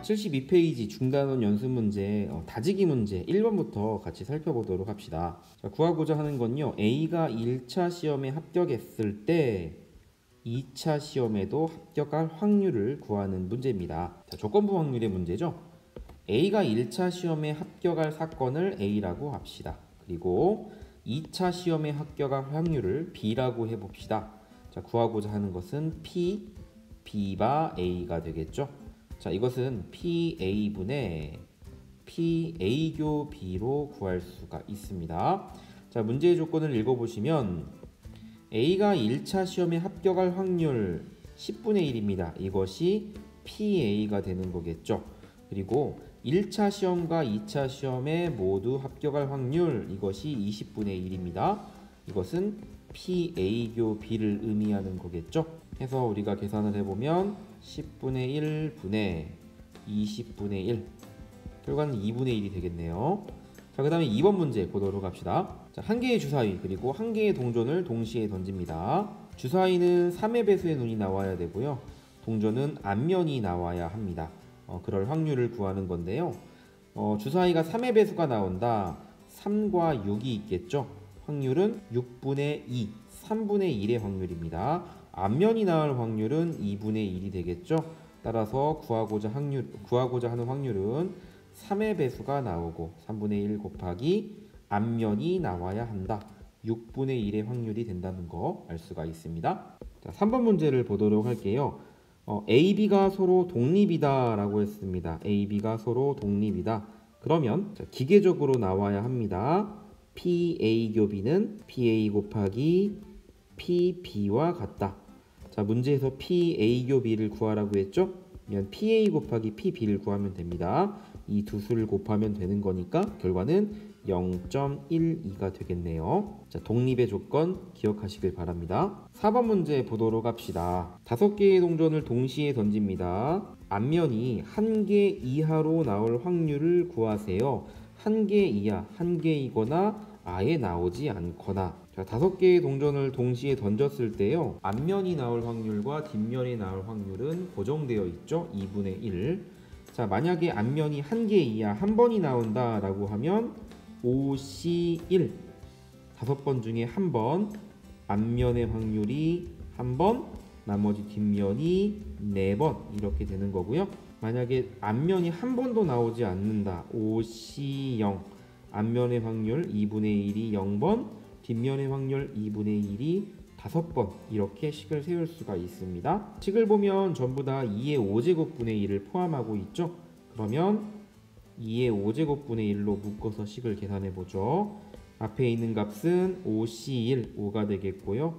72페이지 중단원 연습 문제 다지기 문제 1번부터 같이 살펴보도록 합시다. 자, 구하고자 하는 건요. A가 1차 시험에 합격했을 때 2차 시험에도 합격할 확률을 구하는 문제입니다. 자, 조건부 확률의 문제죠. A가 1차 시험에 합격할 사건을 A라고 합시다. 그리고 2차 시험에 합격할 확률을 B라고 해봅시다. 자, 구하고자 하는 것은 P, B바 A가 되겠죠. 자, 이것은 PA분의 PA교 B로 구할 수가 있습니다. 자, 문제의 조건을 읽어보시면 A가 1차 시험에 합격할 확률 10분의 1입니다. 이것이 PA가 되는 거겠죠. 그리고 1차 시험과 2차 시험에 모두 합격할 확률 이것이 20분의 1입니다. 이것은 PA교 B를 의미하는 거겠죠. 해서 우리가 계산을 해보면 10분의 1 분의 20분의 1 결과는 2분의 1이 되겠네요. 자, 그 다음에 2번 문제 보도록 합시다. 자, 한 개의 주사위 그리고 한 개의 동전을 동시에 던집니다. 주사위는 3의 배수의 눈이 나와야 되고요. 동전은 앞면이 나와야 합니다. 그럴 확률을 구하는 건데요. 주사위가 3의 배수가 나온다. 3과 6이 있겠죠. 확률은 6분의 2, 3분의 1의 확률입니다. 앞면이 나올 확률은 2분의 1이 되겠죠. 따라서 구하고자 하는 확률은 3의 배수가 나오고 3분의 1 곱하기 앞면이 나와야 한다. 6분의 1의 확률이 된다는 거 알 수가 있습니다. 자, 3번 문제를 보도록 할게요. A, B가 서로 독립이다 라고 했습니다. A, B가 서로 독립이다. 그러면 자, 기계적으로 나와야 합니다. PA교 B는 PA 곱하기 PB와 같다. 자, 문제에서 PA교 B를 구하라고 했죠? 그러면 PA 곱하기 PB를 구하면 됩니다. 이 두 수를 곱하면 되는 거니까 결과는 0.12가 되겠네요. 자, 독립의 조건 기억하시길 바랍니다. 4번 문제 보도록 합시다. 5개의 동전을 동시에 던집니다. 앞면이 1개 이하로 나올 확률을 구하세요. 1개 이하, 1개이거나 아예 나오지 않거나. 자, 5개의 동전을 동시에 던졌을 때요. 앞면이 나올 확률과 뒷면이 나올 확률은 고정되어 있죠. 2분의 1. 자, 만약에 앞면이 1개 이하 한 번이 나온다 라고 하면 5C1 5번 중에 한 번 앞면의 확률이 한 번 나머지 뒷면이 4번 이렇게 되는 거고요. 만약에 앞면이 한 번도 나오지 않는다 5C0 앞면의 확률 2분의 1이 0번 뒷면의 확률 2분의 1이 5번 이렇게 식을 세울 수가 있습니다. 식을 보면 전부 다 2의 5제곱분의 1을 포함하고 있죠. 그러면 2의 5제곱분의 1로 묶어서 식을 계산해 보죠. 앞에 있는 값은 5C1, 5가 되겠고요.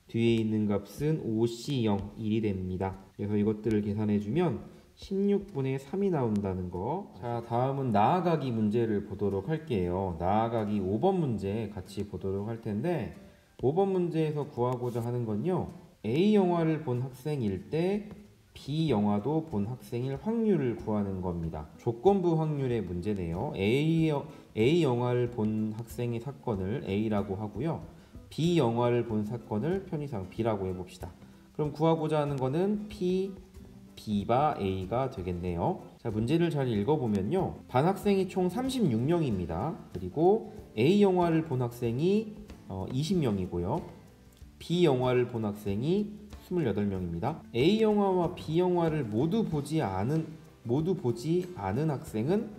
뒤에 있는 값은 5C0, 1이 됩니다. 그래서 이것들을 계산해 주면 16분의 3이 나온다는 거. 자, 다음은 나아가기 문제를 보도록 할게요. 나아가기 5번 문제 같이 보도록 할 텐데 5번 문제에서 구하고자 하는 건요. A 영화를 본 학생일 때 B 영화도 본 학생일 확률을 구하는 겁니다. 조건부 확률의 문제네요. A 영화를 본 학생의 사건을 A라고 하고요. B 영화를 본 사건을 편의상 B라고 해봅시다. 그럼 구하고자 하는 거는 P, B바 A가 되겠네요. 자, 문제를 잘 읽어보면요. 반 학생이 총 36명입니다. 그리고 A 영화를 본 학생이 20명이고요. B 영화를 본 학생이 28명입니다. A 영화와 B 영화를 모두 보지 않은 학생은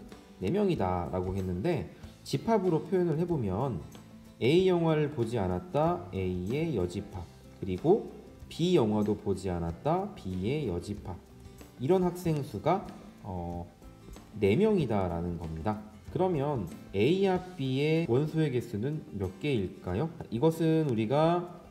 4명이다 라고 했는데 집합으로 표현을 해보면 A 영화를 보지 않았다 A의 여집합 그리고 B 영화도 보지 않았다 B의 여집합 이런 학생 수가 4명이다 라는 겁니다. 그러면 A와 B의 원소의 개수는 몇 개일까요? 이것은 우리가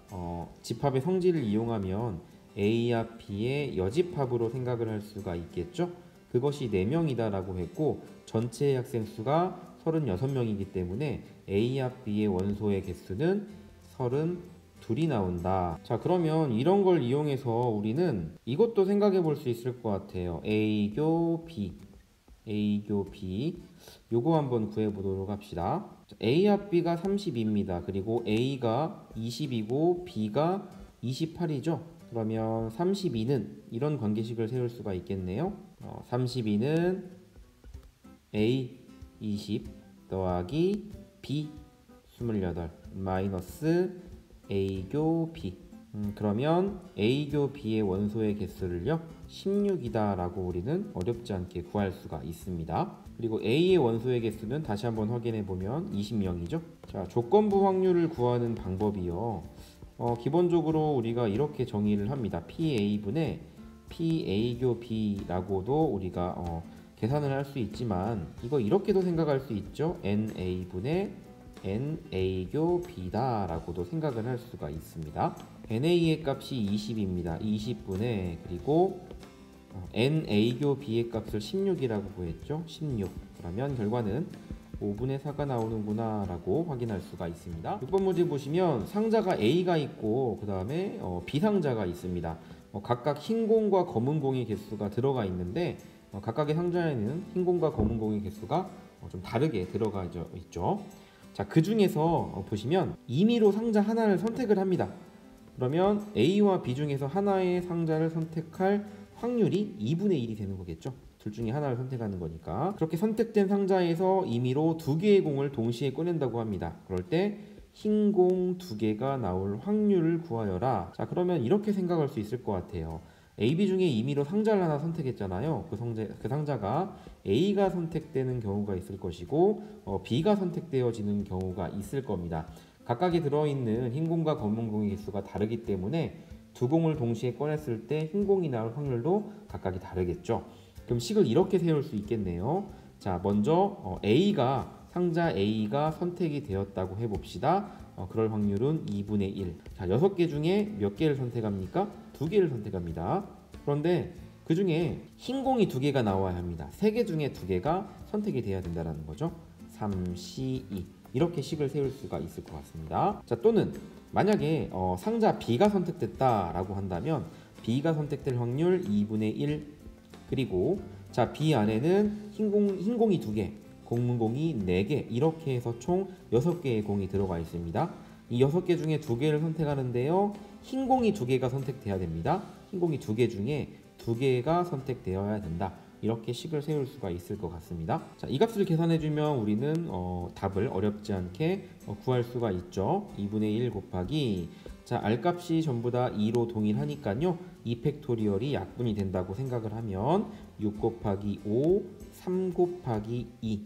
집합의 성질을 이용하면 A와 B의 여집합으로 생각을 할 수가 있겠죠? 그것이 4명이다 라고 했고 전체 학생 수가 36명이기 때문에 A와 B의 원소의 개수는 32이 나온다. 자, 그러면 이런 걸 이용해서 우리는 이것도 생각해 볼 수 있을 것 같아요. A교 B 요거 한번 구해보도록 합시다. A와 B가 30입니다. 그리고 A가 20이고 B가 28이죠. 그러면 32는 이런 관계식을 세울 수가 있겠네요. 32는 A 20 더하기 B 28 마이너스 A교 B. 그러면 A교 B의 원소의 개수를요 16이다 라고 우리는 어렵지 않게 구할 수가 있습니다. 그리고 A의 원소의 개수는 다시 한번 확인해 보면 20명이죠. 자, 조건부 확률을 구하는 방법이요. 기본적으로 우리가 이렇게 정의를 합니다. PA분의 PA교 B라고도 우리가 계산을 할 수 있지만 이거 이렇게도 생각할 수 있죠. NA분의 NA교 B다 라고도 생각을 할 수가 있습니다. NA의 값이 20입니다. 20분의 그리고 NA교 B의 값을 16이라고 구했죠. 16. 그러면 결과는 5분의 4가 나오는구나 라고 확인할 수가 있습니다. 6번 문제 보시면 상자가 A가 있고 그 다음에 B상자가 있습니다. 각각 흰 공과 검은 공의 개수가 들어가 있는데 각각의 상자에는 흰 공과 검은 공의 개수가 좀 다르게 들어가 있죠. 자, 그 중에서 보시면 임의로 상자 하나를 선택을 합니다. 그러면 A와 B 중에서 하나의 상자를 선택할 확률이 2분의 1이 되는 거겠죠. 둘 중에 하나를 선택하는 거니까. 그렇게 선택된 상자에서 임의로 두 개의 공을 동시에 꺼낸다고 합니다. 그럴 때 흰 공 두 개가 나올 확률을 구하여라. 자, 그러면 이렇게 생각할 수 있을 것 같아요. A, B 중에 임의로 상자를 하나 선택했잖아요. 그 상자가 A가 선택되는 경우가 있을 것이고 B가 선택되어지는 경우가 있을 겁니다. 각각에 들어있는 흰 공과 검은 공의 개수가 다르기 때문에 두 공을 동시에 꺼냈을 때 흰 공이 나올 확률도 각각이 다르겠죠. 그럼 식을 이렇게 세울 수 있겠네요. 자, 먼저 상자 A가 선택이 되었다고 해봅시다. 그럴 확률은 2분의 1. 자, 6개 중에 몇 개를 선택합니까? 2개를 선택합니다. 그런데 그 중에 흰 공이 2개가 나와야 합니다. 3개 중에 2개가 선택이 돼야 된다는 거죠. 3, 2 이렇게 식을 세울 수가 있을 것 같습니다. 자, 또는 만약에 상자 B가 선택됐다라고 한다면 B가 선택될 확률 2분의 1. 그리고 자, B 안에는 흰 공이 2개, 검은 공이 4개 이렇게 해서 총 6개의 공이 들어가 있습니다. 이 6개 중에 2개를 선택하는데요. 흰 공이 2개가 선택돼야 됩니다. 흰 공이 2개 중에 2개가 선택되어야 된다. 이렇게 식을 세울 수가 있을 것 같습니다. 자, 이 값을 계산해주면 우리는 답을 어렵지 않게 구할 수가 있죠. 2분의 1 곱하기 자, R값이 전부 다 2로 동일하니까요. 2팩토리얼이 약분이 된다고 생각을 하면 6 곱하기 5, 3 곱하기 2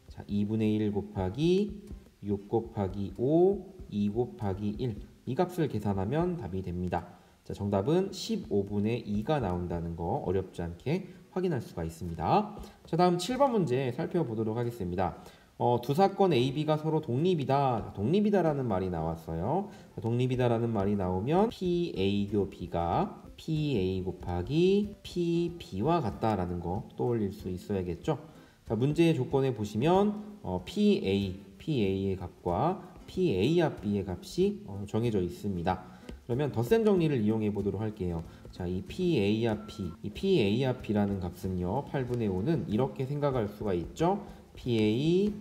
자, 2분의 1 곱하기 6 곱하기 5, 2 곱하기 1 이 값을 계산하면 답이 됩니다. 자, 정답은 15분의 2가 나온다는 거 어렵지 않게 확인할 수가 있습니다. 자, 다음 7번 문제 살펴보도록 하겠습니다. 두 사건 A, B가 서로 독립이다. 독립이다라는 말이 나왔어요. 독립이다라는 말이 나오면 PA교 B가 PA 곱하기 PB와 같다라는 거 떠올릴 수 있어야겠죠. 자, 문제의 조건에 보시면 PA의 값과 PA-B의 값이 정해져 있습니다. 그러면 덧셈 정리를 이용해 보도록 할게요. 자, 이 PA-B라는 값은요, 8분의 5는 이렇게 생각할 수가 있죠. PA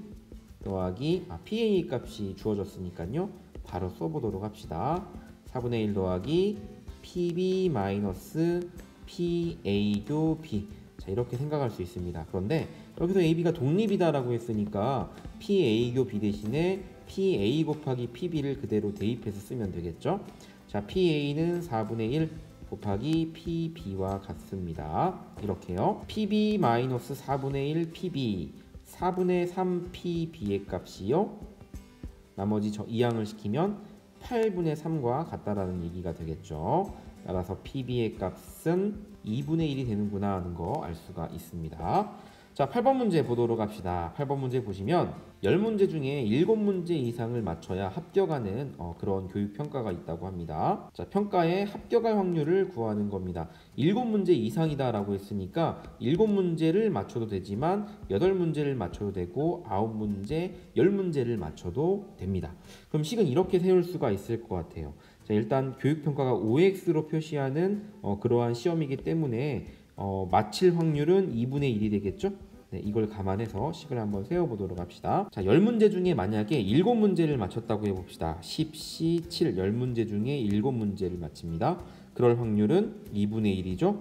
더하기 PA 값이 주어졌으니까요. 바로 써보도록 합시다. 4분의 1 더하기 PB 마이너스 PA교 B. 자, 이렇게 생각할 수 있습니다. 그런데 여기서 AB가 독립이다라고 했으니까 PA교 B 대신에 PA 곱하기 PB를 그대로 대입해서 쓰면 되겠죠. 자, PA는 4분의 1 곱하기 PB와 같습니다. 이렇게요. PB 마이너스 4분의 1 PB 4분의 3 PB의 값이요. 나머지 이항을 시키면 8분의 3과 같다라는 얘기가 되겠죠. 따라서 PB의 값은 2분의 1이 되는구나 하는 거 알 수가 있습니다. 자, 8번 문제 보도록 합시다. 8번 문제 보시면 10문제 중에 7문제 이상을 맞춰야 합격하는 그런 교육평가가 있다고 합니다. 자, 평가에 합격할 확률을 구하는 겁니다. 7문제 이상이다 라고 했으니까 7문제를 맞춰도 되지만 8문제를 맞춰도 되고 9문제, 10문제를 맞춰도 됩니다. 그럼 식은 이렇게 세울 수가 있을 것 같아요. 자, 일단 교육평가가 OX로 표시하는 그러한 시험이기 때문에 맞힐 확률은 2분의 1이 되겠죠? 네, 이걸 감안해서 식을 한번 세워보도록 합시다. 자, 10문제 중에 만약에 7문제를 맞췄다고 해봅시다. 10, 7, 10문제 중에 7문제를 맞춥니다. 그럴 확률은 2분의 1이죠?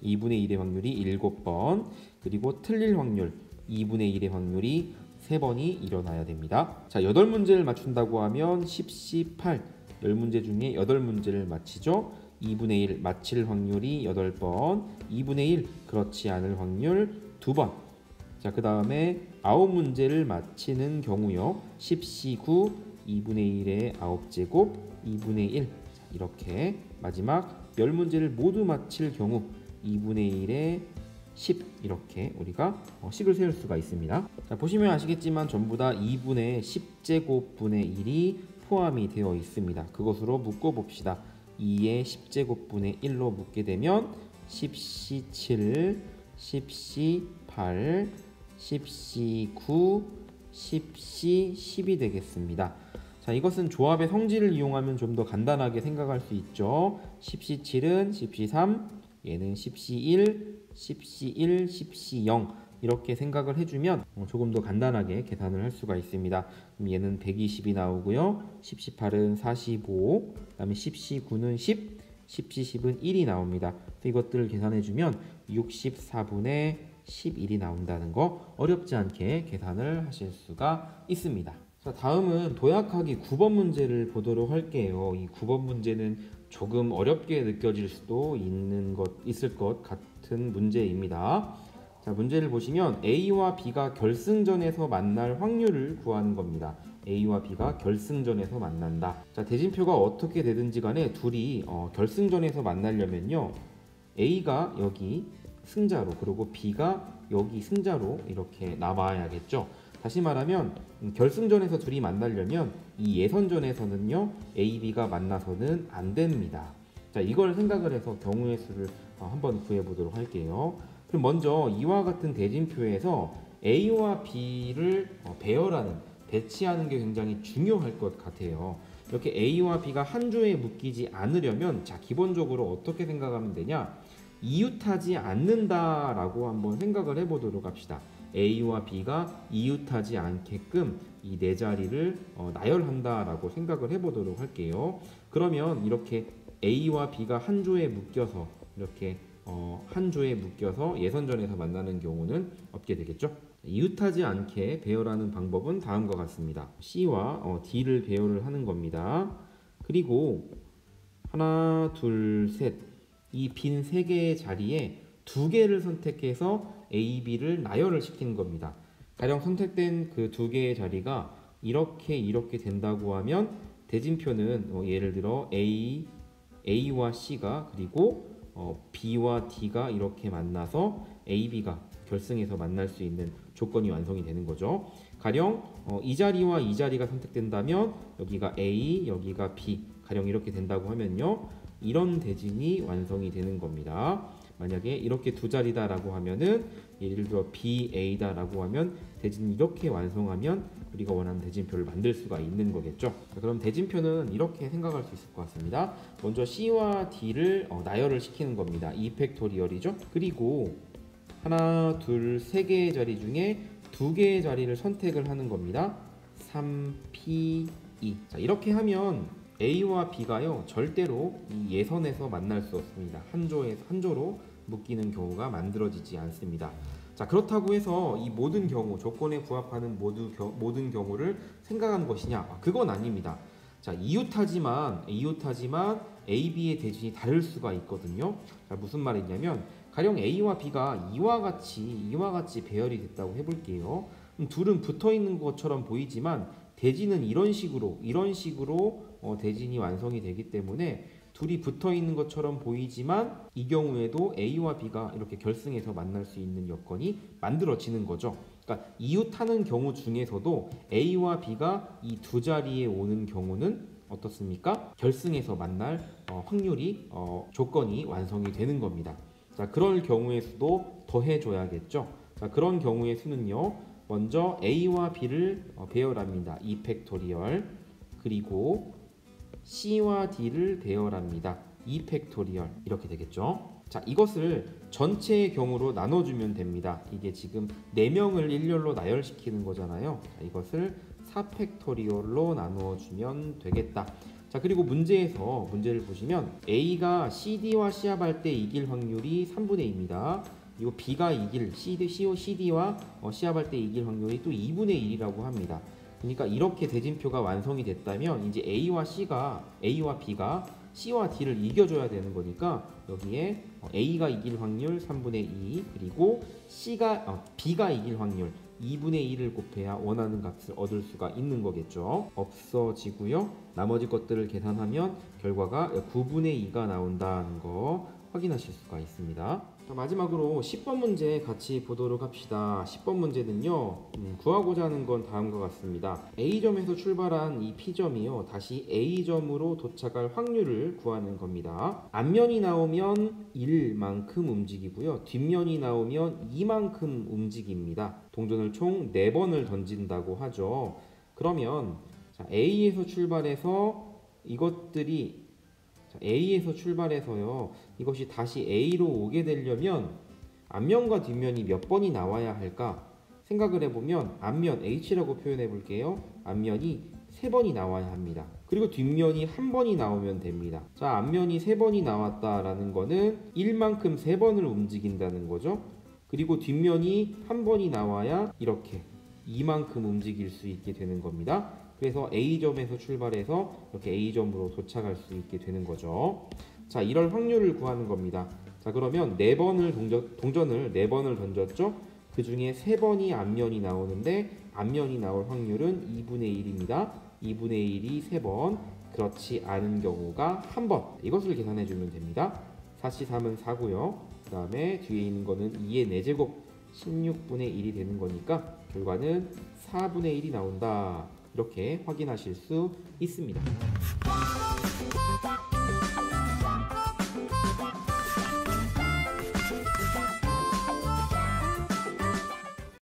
2분의 1의 확률이 7번, 그리고 틀릴 확률 2분의 1의 확률이 3번이 일어나야 됩니다. 자, 8문제를 맞춘다고 하면 10, 18, 10문제 중에 8문제를 맞히죠. 2분의 1 맞힐 확률이 8번, 2분의 1 그렇지 않을 확률 2번. 자, 그 다음에 9문제를 맞히는 경우요. 10, 19, 2분의 1의 9제곱, 2분의 1. 자, 이렇게 마지막 10문제를 모두 맞힐 경우 2분의 1의 10 이렇게 우리가 식을 세울 수가 있습니다. 자, 보시면 아시겠지만 전부 다 2분의 10제곱분의 1이 포함이 되어 있습니다. 그것으로 묶어 봅시다. 2의 10제곱분의 1로 묶게 되면 10C7, 10C8, 10C9, 10C10이 되겠습니다. 자, 이것은 조합의 성질을 이용하면 좀 더 간단하게 생각할 수 있죠. 10C7은 10C3, 얘는 10C1, 10C1, 10C0 이렇게 생각을 해주면 조금 더 간단하게 계산을 할 수가 있습니다. 그럼 얘는 120이 나오고요. 10C8은 45, 그 다음에 10C9는 10, 10C10은 1이 나옵니다. 이것들을 계산해주면 64분의 11이 나온다는 거 어렵지 않게 계산을 하실 수가 있습니다. 자, 다음은 도약하기 9번 문제를 보도록 할게요. 이 9번 문제는 조금 어렵게 느껴질 수도 있을 것 같은 문제입니다. 자, 문제를 보시면 A와 B가 결승전에서 만날 확률을 구하는 겁니다. A와 B가 결승전에서 만난다. 자, 대진표가 어떻게 되든지 간에 둘이 결승전에서 만나려면요. A가 여기 승자로, 그리고 B가 여기 승자로 이렇게 남아야겠죠. 다시 말하면 결승전에서 둘이 만나려면 이 예선전에서는요 A, B가 만나서는 안 됩니다. 자, 이걸 생각을 해서 경우의 수를 한번 구해보도록 할게요. 그럼 먼저 이와 같은 대진표에서 A와 B를 배치하는 게 굉장히 중요할 것 같아요. 이렇게 A와 B가 한 조에 묶이지 않으려면 자, 기본적으로 어떻게 생각하면 되냐? 이웃하지 않는다라고 한번 생각을 해보도록 합시다. A와 B가 이웃하지 않게끔 이 네 자리를 나열한다라고 생각을 해보도록 할게요. 그러면 이렇게 A와 B가 한 조에 묶여서 이렇게 한 조에 묶여서 예선전에서 만나는 경우는 없게 되겠죠. 이웃하지 않게 배열하는 방법은 다음과 같습니다. C와 D를 배열을 하는 겁니다. 그리고 하나, 둘, 셋, 이 빈 세 개의 자리에 두 개를 선택해서 A, B를 나열을 시키는 겁니다. 가령 선택된 그 두 개의 자리가 이렇게 된다고 하면 대진표는 예를 들어 A와 C가 그리고 B와 D가 이렇게 만나서 A, B가 결승에서 만날 수 있는 조건이 완성이 되는 거죠. 가령 이 자리와 이 자리가 선택된다면 여기가 A, 여기가 B, 가령 이렇게 된다고 하면요. 이런 대진이 완성이 되는 겁니다. 만약에 이렇게 두 자리다라고 하면은 예를 들어 BA다라고 하면 대진이 이렇게 완성하면 우리가 원하는 대진표를 만들 수가 있는 거겠죠. 자, 그럼 대진표는 이렇게 생각할 수 있을 것 같습니다. 먼저 C와 D를 나열을 시키는 겁니다. 2팩토리얼이죠. 그리고 하나, 둘, 세 개의 자리 중에 두 개의 자리를 선택을 하는 겁니다. 3P2. 자, 이렇게 하면 A와 B가요 절대로 이 예선에서 만날 수 없습니다. 한 조로 묶이는 경우가 만들어지지 않습니다. 자, 그렇다고 해서 이 모든 경우, 조건에 부합하는 모든 경우를 생각한 것이냐? 그건 아닙니다. 자, 이웃하지만 A, B의 대진이 다를 수가 있거든요. 자, 무슨 말이냐면 가령 A와 B가 이와 같이 배열이 됐다고 해볼게요. 둘은 붙어 있는 것처럼 보이지만 대진은 이런 식으로 대진이 완성이 되기 때문에 둘이 붙어 있는 것처럼 보이지만 이 경우에도 A와 B가 이렇게 결승에서 만날 수 있는 여건이 만들어지는 거죠. 그러니까 이웃하는 경우 중에서도 A와 B가 이 두 자리에 오는 경우는 어떻습니까? 결승에서 만날 확률이 조건이 완성이 되는 겁니다. 자, 그럴 경우의 수도 더해줘야겠죠. 자, 그런 경우의 수는요. 먼저 A와 B를 배열합니다. 2팩토리얼. 그리고 C와 D를 배열합니다. 2팩토리얼. 이렇게 되겠죠. 자, 이것을 전체의 경우로 나눠주면 됩니다. 이게 지금 4명을 일렬로 나열시키는 거잖아요. 자, 이것을 4팩토리얼로 나누어주면 되겠다. 자, 자, 그리고 문제를 보시면 A가 CD와 시합할 때 이길 확률이 3분의 2입니다. 그리고 B가 이길 CD와 시합할 때 이길 확률이 또 2분의 1이라고 합니다. 그러니까 이렇게 대진표가 완성이 됐다면 이제 A와 B가 C와 D를 이겨줘야 되는 거니까 여기에 A가 이길 확률 3분의 2 그리고 B가 이길 확률 2분의 1을 곱해야 원하는 값을 얻을 수가 있는 거겠죠. 없어지고요. 나머지 것들을 계산하면 결과가 9분의 2가 나온다는 거 확인하실 수가 있습니다. 자, 마지막으로 10번 문제 같이 보도록 합시다. 10번 문제는요, 구하고자 하는 건 다음과 같습니다. A점에서 출발한 이 P점이요, 다시 A점으로 도착할 확률을 구하는 겁니다. 앞면이 나오면 1만큼 움직이고요, 뒷면이 나오면 2만큼 움직입니다. 동전을 총 4번을 던진다고 하죠. 그러면 자, A에서 출발해서요, 이것이 다시 A로 오게 되려면 앞면과 뒷면이 몇 번이 나와야 할까 생각을 해보면 앞면 H라고 표현해 볼게요. 앞면이 3번이 나와야 합니다. 그리고 뒷면이 1번이 나오면 됩니다. 자, 앞면이 3번이 나왔다라는 거는 1만큼 3번을 움직인다는 거죠. 그리고 뒷면이 1번이 나와야 이렇게 2만큼 움직일 수 있게 되는 겁니다. 그래서 A점에서 출발해서 이렇게 A점으로 도착할 수 있게 되는 거죠. 자, 이럴 확률을 구하는 겁니다. 자, 그러면 동전을 4번을 던졌죠? 그 중에 3번이 앞면이 나오는데 앞면이 나올 확률은 2분의 1입니다. 2분의 1이 3번, 그렇지 않은 경우가 1번. 이것을 계산해 주면 됩니다. 4C3은 4고요. 그 다음에 뒤에 있는 거는 2의 4제곱 16분의 1이 되는 거니까 결과는 4분의 1이 나온다. 이렇게 확인하실 수 있습니다.